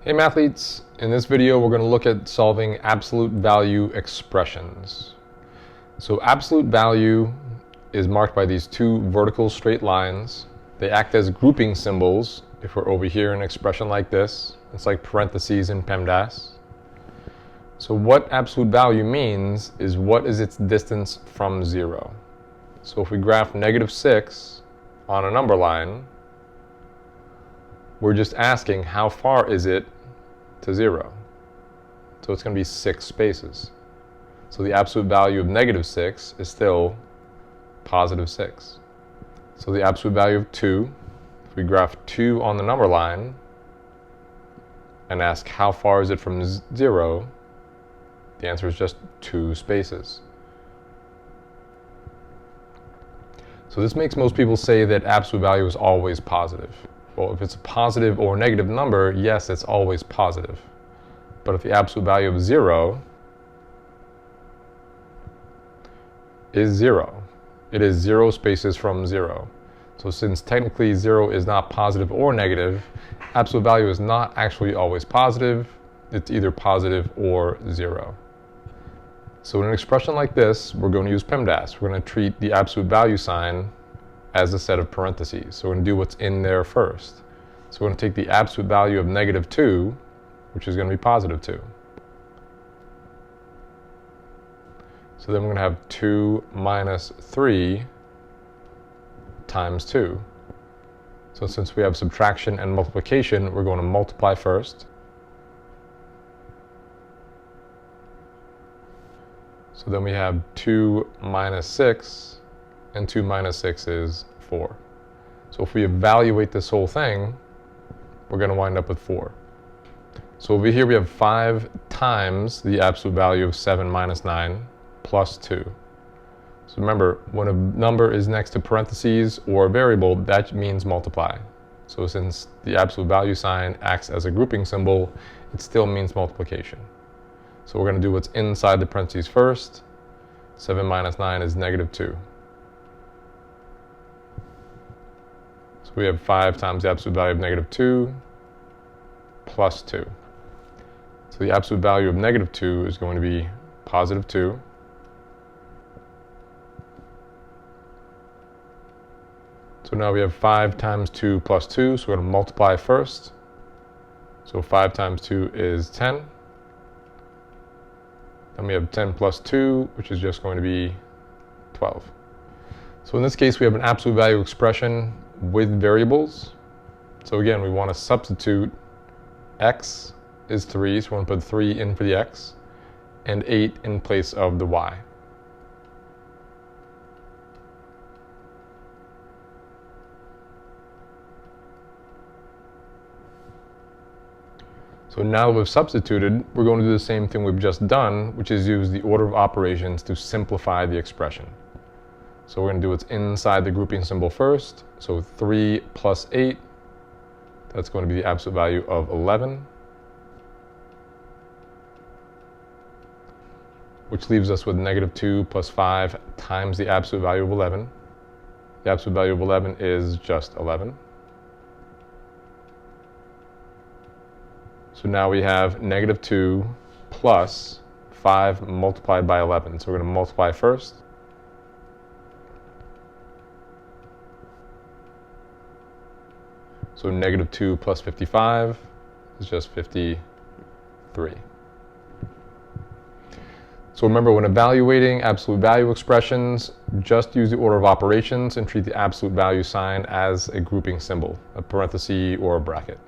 Hey mathletes, in this video we're going to look at solving absolute value expressions. So absolute value is marked by these two vertical straight lines. They act as grouping symbols if we're over here in an expression like this. It's like parentheses in PEMDAS. So what absolute value means is what is its distance from 0. So if we graph -6 on a number line, we're just asking how far is it to 0. So it's going to be 6 spaces. So the absolute value of -6 is still +6. So the absolute value of 2, if we graph 2 on the number line and ask how far is it from 0, the answer is just 2 spaces. So this makes most people say that absolute value is always positive. Well, if it's a positive or negative number, yes, it's always positive. But if the absolute value of 0 is 0, it is 0 spaces from 0. So since technically 0 is not positive or negative, absolute value is not actually always positive. It's either positive or 0. So in an expression like this, we're going to use PEMDAS. We're going to treat the absolute value sign as a set of parentheses. So we're going to do what's in there first. So we're going to take the absolute value of -2, which is going to be +2. So then we're going to have 2 minus 3 times 2. So since we have subtraction and multiplication, we're going to multiply first. So then we have 2 minus 6, and 2 minus 6 is 4. So if we evaluate this whole thing, we're going to wind up with 4. So over here we have 5 times the absolute value of 7 minus 9 plus 2. So remember, when a number is next to parentheses or a variable, that means multiply. So since the absolute value sign acts as a grouping symbol, it still means multiplication. So we're going to do what's inside the parentheses first. 7 minus 9 is -2. So we have 5 times the absolute value of -2 plus 2. So the absolute value of -2 is going to be +2. So now we have 5 times 2 plus 2, so we're going to multiply first. So 5 times 2 is 10. Then we have 10 plus 2, which is just going to be 12. So in this case, we have an absolute value expression with variables. So again, we want to substitute x is 3, so we want to put 3 in for the x, and 8 in place of the y. So now that we've substituted, we're going to do the same thing we've just done, which is use the order of operations to simplify the expression. So we're going to do what's inside the grouping symbol first. So 3 plus 8, that's going to be the absolute value of 11, which leaves us with -2 plus 5 times the absolute value of 11. The absolute value of 11 is just 11. So now we have -2 plus 5 multiplied by 11. So we're going to multiply first. So -2 plus 55 is just 53. So remember, when evaluating absolute value expressions, just use the order of operations and treat the absolute value sign as a grouping symbol, a parenthesis or a bracket.